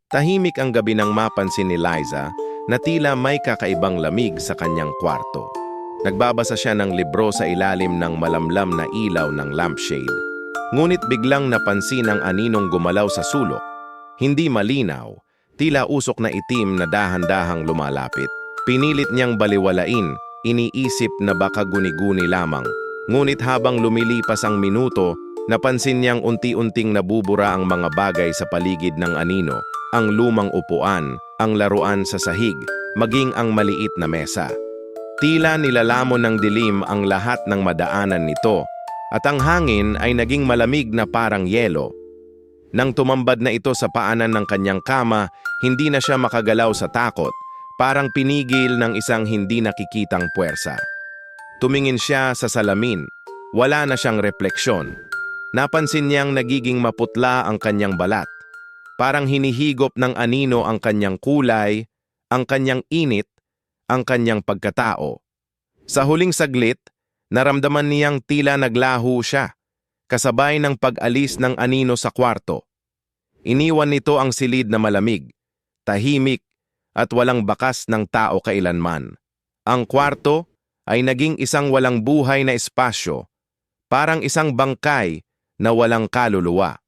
Tahimik ang gabi nang mapansin ni Liza na tila may kakaibang lamig sa kanyang kwarto. Nagbabasa siya ng libro sa ilalim ng malamlam na ilaw ng lampshade. Ngunit biglang napansin ang aninong gumalaw sa sulok. Hindi malinaw, tila usok na itim na dahan-dahang lumalapit. Pinilit niyang baliwalain, iniisip na baka guni-guni lamang. Ngunit habang lumilipas ang minuto, napansin niyang unti-unting nabubura ang mga bagay sa paligid ng anino. Ang lumang upuan, ang laruan sa sahig, maging ang maliit na mesa. Tila nilalamon ng dilim ang lahat ng madaanan nito, at ang hangin ay naging malamig na parang yelo. Nang tumambad na ito sa paanan ng kanyang kama, hindi na siya makagalaw sa takot, parang pinigil ng isang hindi nakikitang puwersa. Tumingin siya sa salamin, wala na siyang refleksyon. Napansin niyang nagiging maputla ang kanyang balat. Parang hinihigop ng anino ang kanyang kulay, ang kanyang init, ang kanyang pagkatao. Sa huling saglit, naramdaman niyang tila naglaho siya, kasabay ng pag-alis ng anino sa kwarto. Iniwan nito ang silid na malamig, tahimik, at walang bakas ng tao kailanman. Ang kwarto ay naging isang walang buhay na espasyo, parang isang bangkay na walang kaluluwa.